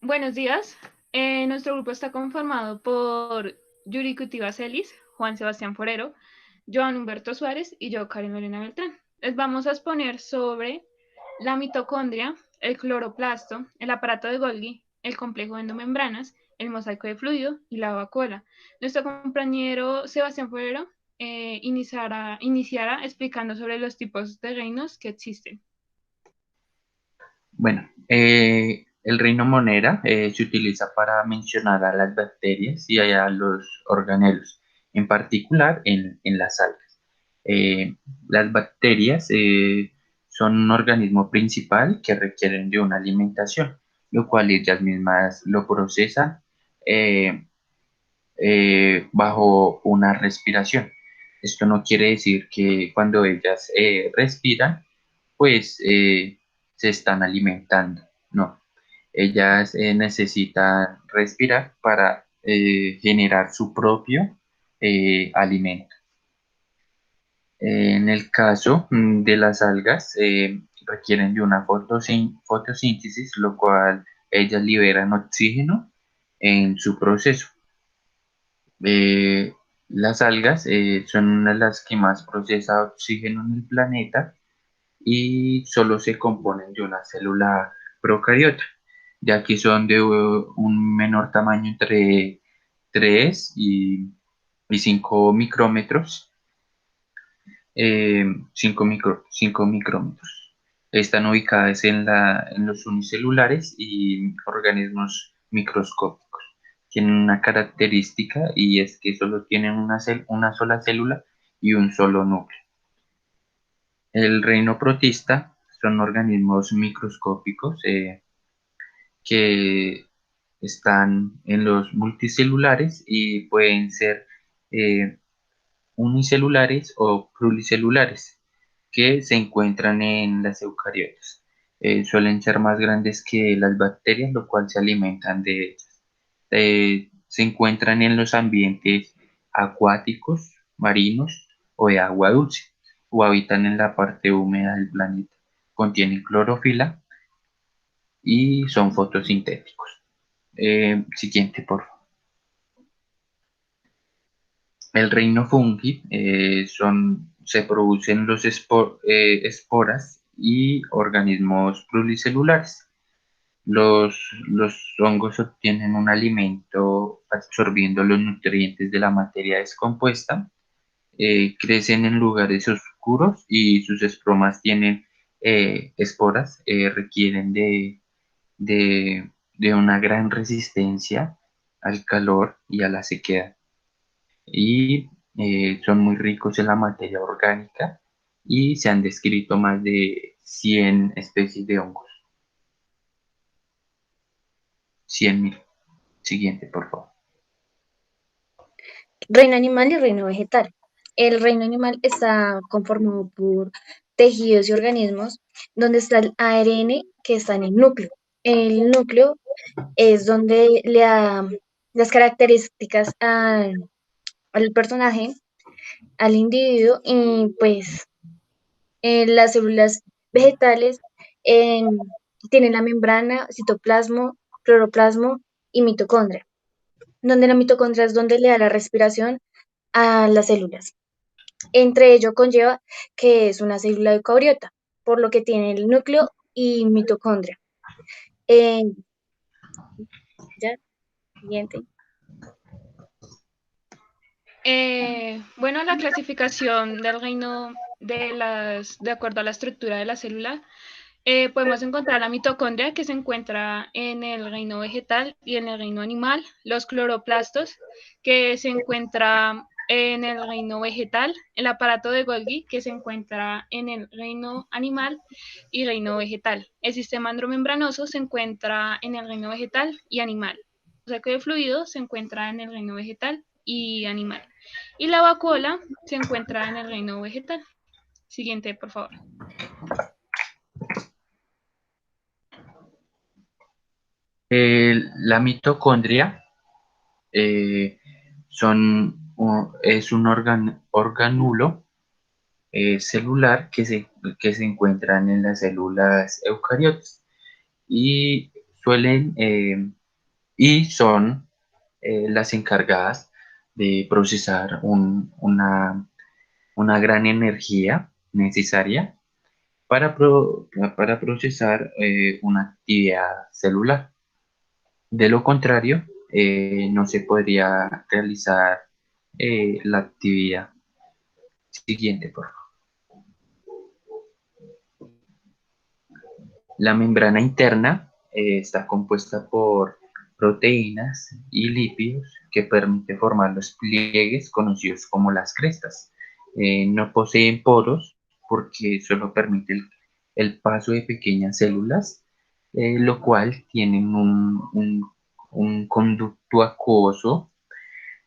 Buenos días. Nuestro grupo está conformado por Yuri Cutiva Celis, Juan Sebastián Forero, Joan Humberto Suárez y yo, Karen Lorena Beltrán. Les vamos a exponer sobre la mitocondria, el cloroplasto, el aparato de Golgi, el complejo de endomembranas, el mosaico de fluido y la vacuola. Nuestro compañero Sebastián Forero iniciará explicando sobre los tipos de reinos que existen. Bueno, el reino monera se utiliza para mencionar a las bacterias y a los organelos, en particular en las algas. Eh, las bacterias son un organismo principal que requieren de una alimentación, lo cual ellas mismas lo procesan eh, bajo una respiración. Esto no quiere decir que cuando ellas respiran, pues se están alimentando. No, ellas necesitan respirar para generar su propio alimento. En el caso de las algas, requieren de una fotosíntesis, lo cual ellas liberan oxígeno en su proceso. Las algas son una de las que más procesa oxígeno en el planeta y solo se componen de una célula procariota, ya que son de un menor tamaño entre 3 y 5 micrómetros, 5 micrómetros. Están ubicadas en los unicelulares y organismos microscópicos. Tienen una característica y es que solo tienen una sola célula y un solo núcleo. El reino protista son organismos microscópicos que están en los multicelulares y pueden ser eh, unicelulares o pluricelulares que se encuentran en las eucariotas. Suelen ser más grandes que las bacterias, lo cual se alimentan de ellas. Se encuentran en los ambientes acuáticos, marinos o de agua dulce, o habitan en la parte húmeda del planeta. Contienen clorofila y son fotosintéticos. Siguiente, por favor. El reino fungi se producen los esporas y organismos pluricelulares. Los hongos obtienen un alimento absorbiendo los nutrientes de la materia descompuesta, crecen en lugares oscuros y sus espromas tienen esporas, requieren de una gran resistencia al calor y a la sequedad. Y son muy ricos en la materia orgánica y se han descrito más de 100 especies de hongos. 100.000. Siguiente, por favor. Reino animal y reino vegetal. El reino animal está conformado por tejidos y organismos donde está el ARN que está en el núcleo. El núcleo es donde le da las características al personaje, al individuo y pues las células vegetales eh, tienen la membrana, citoplasmo, cloroplasmo y mitocondria, donde la mitocondria es donde le da la respiración a las células. Entre ello conlleva que es una célula eucariota, por lo que tiene el núcleo y mitocondria. Eh, ya, siguiente. Bueno, la clasificación del reino de acuerdo a la estructura de la célula, podemos encontrar la mitocondria que se encuentra en el reino vegetal y en el reino animal, los cloroplastos que se encuentra en el reino vegetal, el aparato de Golgi que se encuentra en el reino animal y reino vegetal. El sistema endomembranoso se encuentra en el reino vegetal y animal. El saco de fluido se encuentra en el reino vegetal y animal. Y la vacuola se encuentra en el reino vegetal. Siguiente, por favor. La mitocondria eh, es un organulo celular que se encuentran en las células eucariotas y suelen y son las encargadas de procesar una gran energía necesaria para procesar una actividad celular. De lo contrario, no se podría realizar la actividad. Siguiente, por favor. La membrana interna está compuesta por proteínas y lípidos que permite formar los pliegues conocidos como las crestas. No poseen poros porque solo permite el paso de pequeñas células, lo cual tienen un conducto acuoso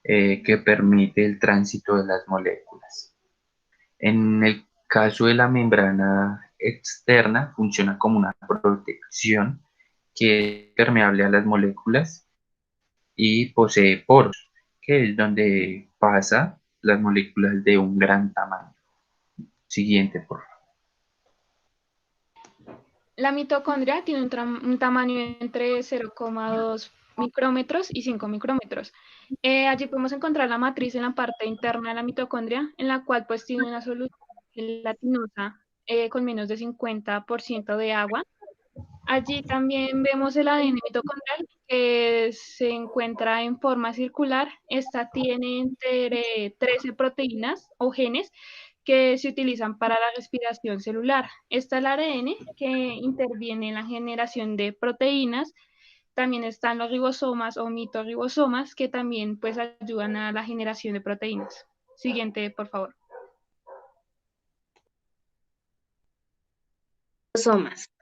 que permite el tránsito de las moléculas. En el caso de la membrana externa, funciona como una protección que es permeable a las moléculas y posee poros, que es donde pasa las moléculas de un gran tamaño. Siguiente, por favor. La mitocondria tiene un tamaño entre 0,2 micrómetros y 5 micrómetros. Allí podemos encontrar la matriz en la parte interna de la mitocondria, en la cual pues tiene una solución gelatinosa con menos de 50% de agua. Allí también vemos el ADN mitocondrial que se encuentra en forma circular. Esta tiene entre 13 proteínas o genes que se utilizan para la respiración celular. Está el ARN que interviene en la generación de proteínas. También están los ribosomas o mitorribosomas que también pues ayudan a la generación de proteínas. Siguiente, por favor.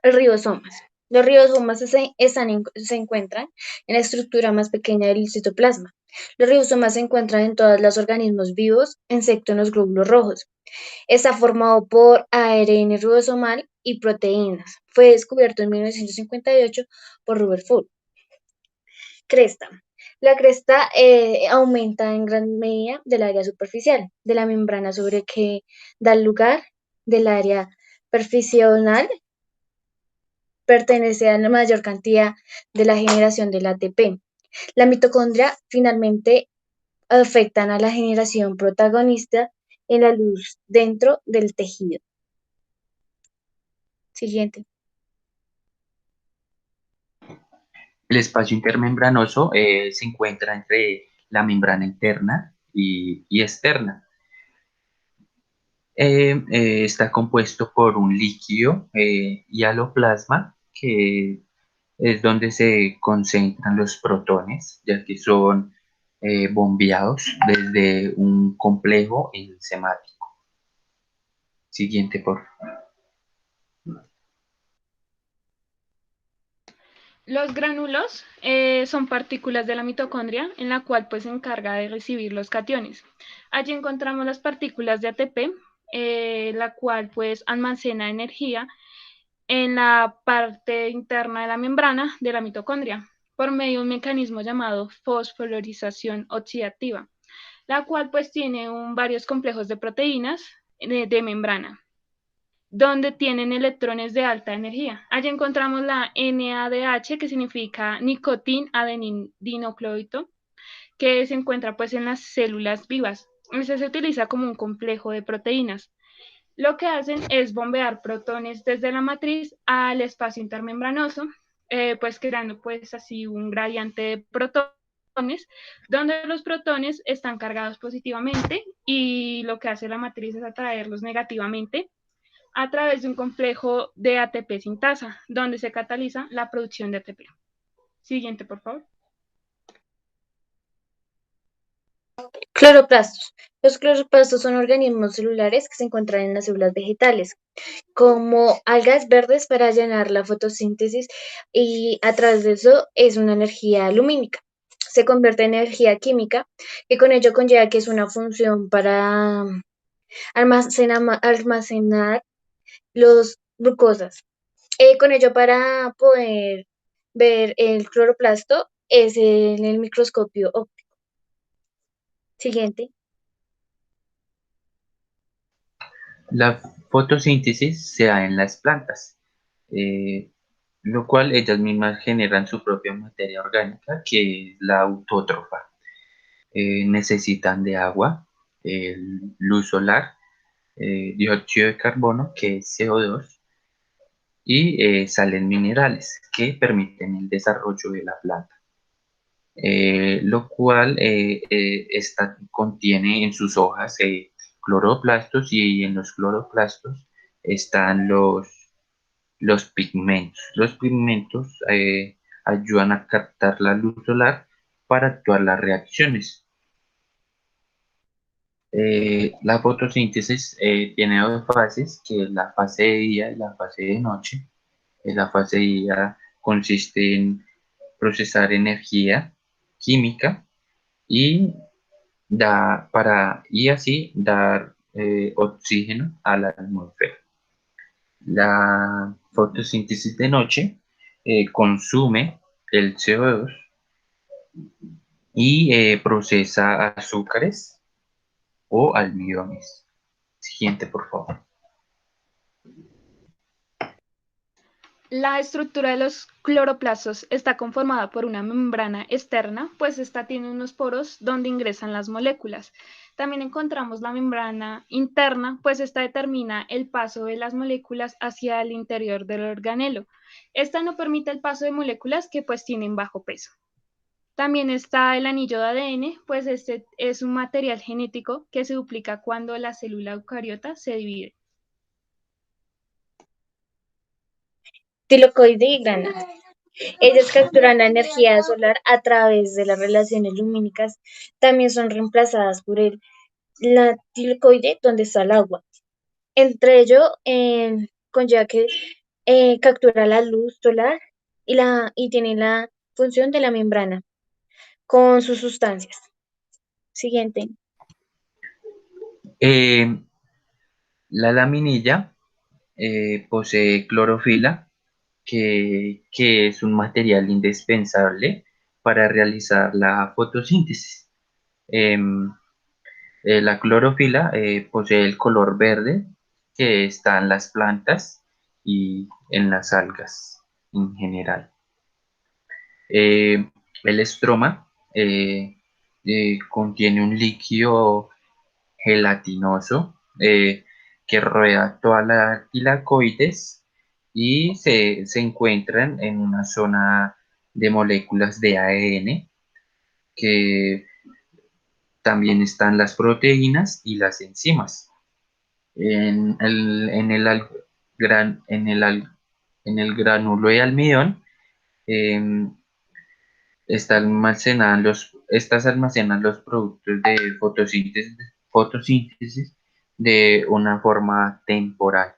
Ribosomas. Los ribosomas se encuentran en la estructura más pequeña del citoplasma. Los ribosomas se encuentran en todos los organismos vivos, excepto en los glóbulos rojos. Está formado por ARN ribosomal y proteínas. Fue descubierto en 1958 por Rutherford. Cresta. La cresta aumenta en gran medida del área superficial de la membrana sobre que da lugar del área perficional. Pertenece a la mayor cantidad de la generación del ATP. La mitocondria finalmente afectan a la generación protagonista en la luz dentro del tejido. Siguiente. El espacio intermembranoso se encuentra entre la membrana interna y externa. Está compuesto por un líquido hialoplasma, que es donde se concentran los protones, ya que son bombeados desde un complejo enzimático. Siguiente, por favor. Los gránulos son partículas de la mitocondria en la cual pues se encarga de recibir los cationes. Allí encontramos las partículas de ATP, la cual pues almacena energía en la parte interna de la membrana de la mitocondria por medio de un mecanismo llamado fosfolorización oxidativa, la cual pues tiene varios complejos de proteínas de membrana donde tienen electrones de alta energía. Allí encontramos la NADH, que significa nicotin adenin dinocloito, que se encuentra pues en las células vivas. Este se utiliza como un complejo de proteínas. Lo que hacen es bombear protones desde la matriz al espacio intermembranoso, pues creando pues así un gradiente de protones, donde los protones están cargados positivamente y lo que hace la matriz es atraerlos negativamente a través de un complejo de ATP sintasa, donde se cataliza la producción de ATP. Siguiente, por favor. Cloroplastos. Los cloroplastos son organismos celulares que se encuentran en las células vegetales, como algas verdes para llenar la fotosíntesis y a través de eso es una energía lumínica. Se convierte en energía química y con ello conlleva que es una función para almacenar los glucosas. Con ello para poder ver el cloroplasto es en el microscopio óptico. Siguiente. La fotosíntesis se da en las plantas. lo cual ellas mismas generan su propia materia orgánica, que es la autótrofa. Necesitan de agua, luz solar, dióxido de carbono, que es CO2, y sales minerales, que permiten el desarrollo de la planta. Lo cual contiene en sus hojas cloroplastos, y en los cloroplastos están los pigmentos. Los pigmentos ayudan a captar la luz solar para actuar las reacciones. La fotosíntesis tiene dos fases, que es la fase de día y la fase de noche. La fase de día consiste en procesar energía química y y así dar oxígeno a la atmósfera. La fotosíntesis de noche consume el CO2 y procesa azúcares o almidones. Siguiente, por favor. La estructura de los cloroplastos está conformada por una membrana externa, pues esta tiene unos poros donde ingresan las moléculas. También encontramos la membrana interna, pues esta determina el paso de las moléculas hacia el interior del organelo. Esta no permite el paso de moléculas que pues tienen bajo peso. También está el anillo de ADN, pues este es un material genético que se duplica cuando la célula eucariota se divide. Tilocoide y grana. Ellas capturan la energía solar a través de las relaciones lumínicas. También son reemplazadas por la tilocoide, donde está el agua. Entre ello, conlleva que captura la luz solar y tiene la función de la membrana con sus sustancias. Siguiente. Eh, la laminilla posee clorofila, que es un material indispensable para realizar la fotosíntesis. Em, la clorofila posee el color verde que está en las plantas y en las algas en general. El estroma contiene un líquido gelatinoso que rodea toda la tilacoides y se encuentran en una zona de moléculas de ADN, que también están las proteínas y las enzimas. En el, en el, al- gran, en el gránulo de almidón em, estas almacenan los productos de fotosíntesis de una forma temporal,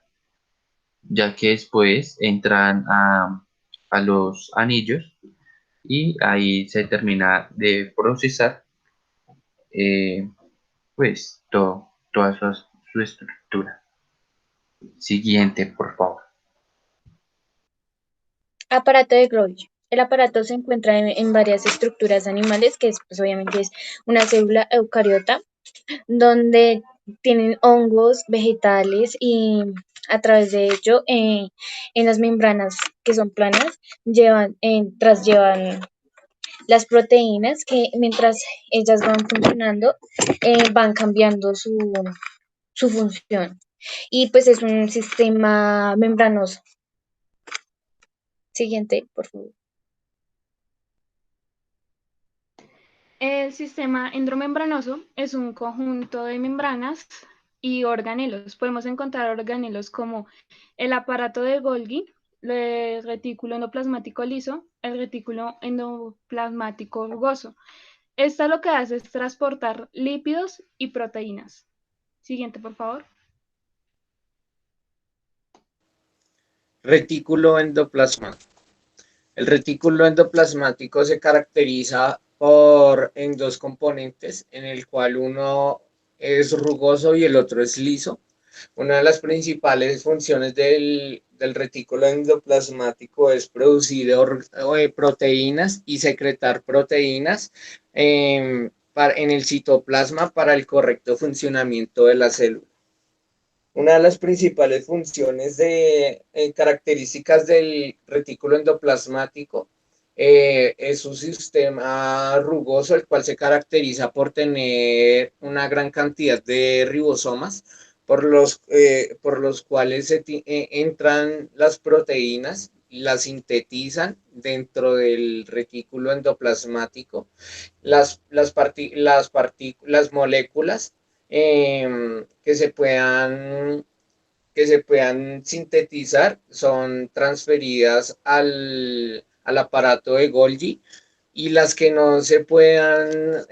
ya que después entran a los anillos y ahí se termina de procesar eh, pues toda su estructura. Siguiente, por favor. Aparato de Golgi. El aparato se encuentra en varias estructuras animales, que es, pues, obviamente es una célula eucariota, donde tienen hongos, vegetales y a través de ello, en las membranas que son planas, llevan las proteínas que mientras ellas van funcionando, van cambiando su función. Y pues es un sistema membranoso. Siguiente, por favor. El sistema endromembranoso es un conjunto de membranas y organelos. Podemos encontrar organelos como el aparato de Golgi, el retículo endoplasmático liso, el retículo endoplasmático rugoso. Esta lo que hace es transportar lípidos y proteínas. Siguiente, por favor. Retículo endoplasmático. El retículo endoplasmático se caracteriza en dos componentes, en el cual uno es rugoso y el otro es liso. Una de las principales funciones del retículo endoplasmático es producir proteínas y secretar proteínas en el citoplasma para el correcto funcionamiento de la célula. Una de las principales funciones de características del retículo endoplasmático es su sistema rugoso, el cual se caracteriza por tener una gran cantidad de ribosomas, por los cuales entran las proteínas y las sintetizan dentro del retículo endoplasmático. Las moléculas que se puedan sintetizar son transferidas al aparato de Golgi, y las que no se puedan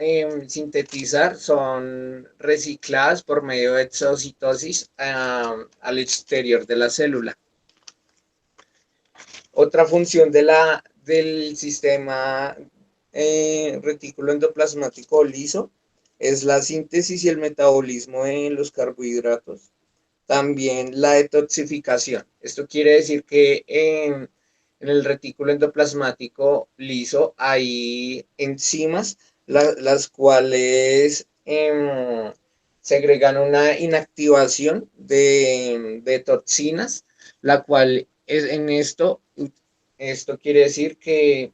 sintetizar son recicladas por medio de exocitosis al exterior de la célula. Otra función del sistema retículo endoplasmático liso es la síntesis y el metabolismo de los carbohidratos. También la detoxificación. Esto quiere decir que en el retículo endoplasmático liso hay enzimas las cuales segregan una inactivación de toxinas, la cual es en esto quiere decir que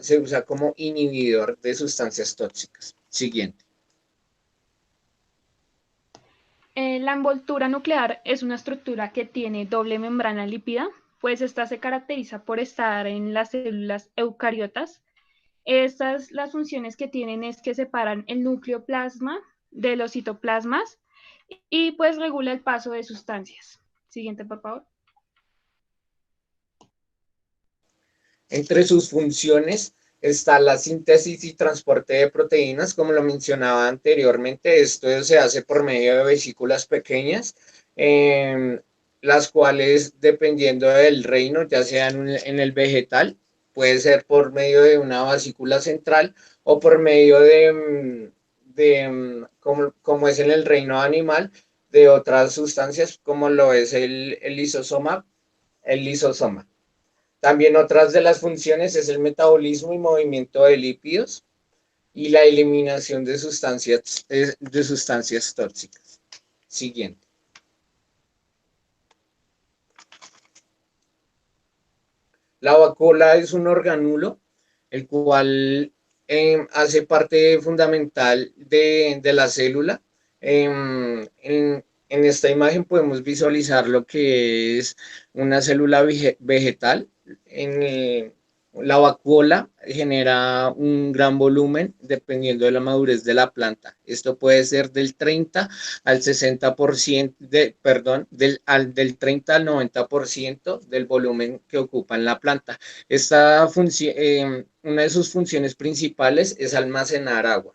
se usa como inhibidor de sustancias tóxicas. Siguiente. La envoltura nuclear es una estructura que tiene doble membrana lípida, pues esta se caracteriza por estar en las células eucariotas. Estas, las funciones que tienen es que separan el núcleo plasma de los citoplasmas y pues regula el paso de sustancias. Siguiente, por favor. Entre sus funciones está la síntesis y transporte de proteínas, como lo mencionaba anteriormente. Esto se hace por medio de vesículas pequeñas, las cuales, dependiendo del reino, ya sea en el vegetal, puede ser por medio de una vesícula central o por medio como es en el reino animal, de otras sustancias, como lo es el lisosoma. También otras de las funciones es el metabolismo y movimiento de lípidos y la eliminación de sustancias tóxicas. Siguiente. La vacuola es un organulo, el cual hace parte fundamental de la célula. En esta imagen podemos visualizar lo que es una célula vegetal. La vacuola genera un gran volumen dependiendo de la madurez de la planta. Esto puede ser del 30 al 60%, del 30 al 90% del volumen que ocupa en la planta. Una de sus funciones principales es almacenar agua.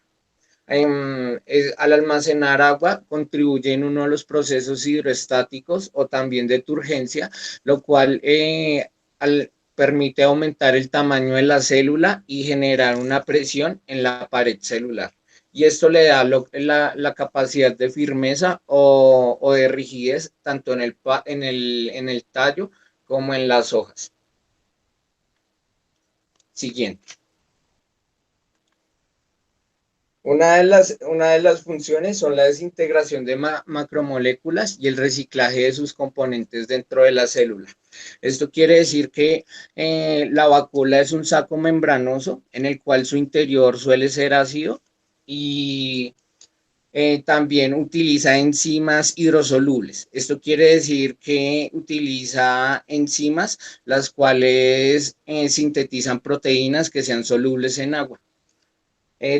Al almacenar agua contribuye en uno de los procesos hidroestáticos o también de turgencia, lo cual permite aumentar el tamaño de la célula y generar una presión en la pared celular. Y esto le da la capacidad de firmeza o de rigidez tanto en el tallo como en las hojas. Siguiente. Una de las funciones son la desintegración de macromoléculas y el reciclaje de sus componentes dentro de la célula. Esto quiere decir que la vacuola es un saco membranoso en el cual su interior suele ser ácido y también utiliza enzimas hidrosolubles. Esto quiere decir que utiliza enzimas las cuales sintetizan proteínas que sean solubles en agua.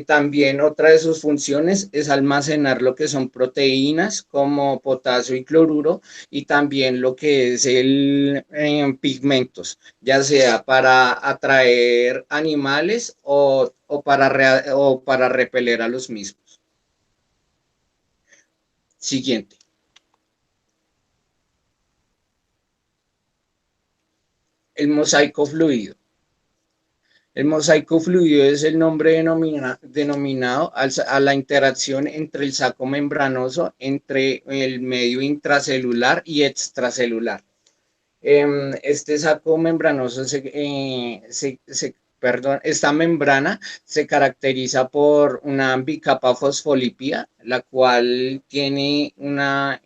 También otra de sus funciones es almacenar lo que son proteínas como potasio y cloruro, y también lo que es el pigmentos, ya sea para atraer animales o para repeler a los mismos. Siguiente. El mosaico fluido. El mosaico fluido es el nombre denominado a la interacción entre el saco membranoso, entre el medio intracelular y extracelular. Este saco membranoso perdón, esta membrana se caracteriza por una bicapa fosfolípida, la cual tiene una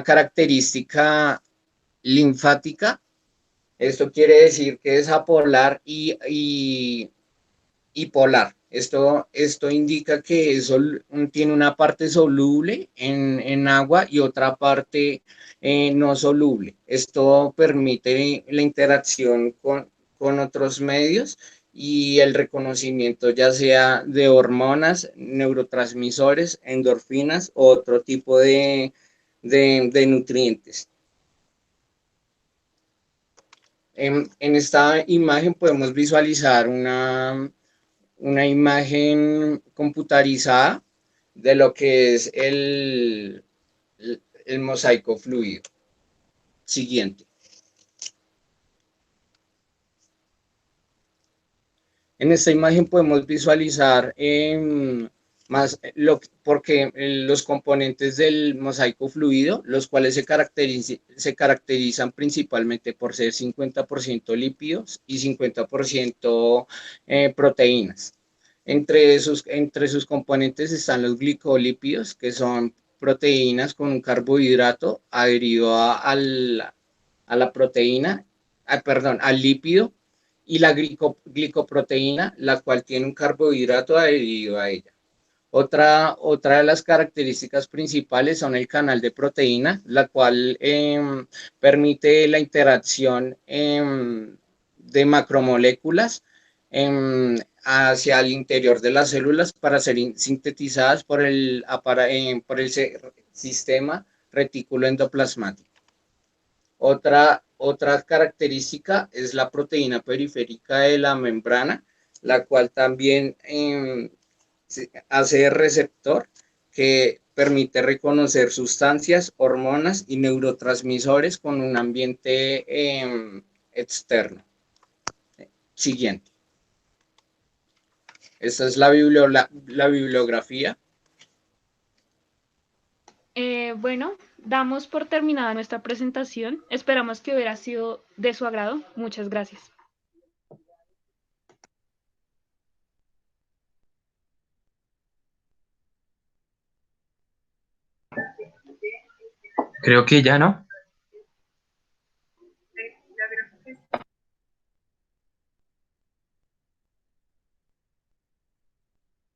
característica linfática. Esto quiere decir que es apolar y polar. Esto indica que tiene una parte soluble en agua y otra parte no soluble. Esto permite la interacción con otros medios y el reconocimiento ya sea de hormonas, neurotransmisores, endorfinas o otro tipo de nutrientes. En esta imagen podemos visualizar una imagen computarizada de lo que es el mosaico fluido. Siguiente. En esta imagen podemos visualizar porque los componentes del mosaico fluido, los cuales se caracterizan principalmente por ser 50% lípidos y 50% proteínas. Entre sus componentes están los glicolípidos, que son proteínas con un carbohidrato adherido a la proteína, perdón, al lípido, y la glicoproteína, la cual tiene un carbohidrato adherido a ella. Otra de las características principales son el canal de proteína, la cual permite la interacción de macromoléculas hacia el interior de las células para ser sintetizadas por el sistema retículo endoplasmático. Otra característica es la proteína periférica de la membrana, la cual también hace receptor que permite reconocer sustancias, hormonas y neurotransmisores con un ambiente externo. Siguiente. Esta es la bibliografía. Bueno, damos por terminada nuestra presentación. Esperamos que hubiera sido de su agrado. Muchas gracias. Creo que ya no.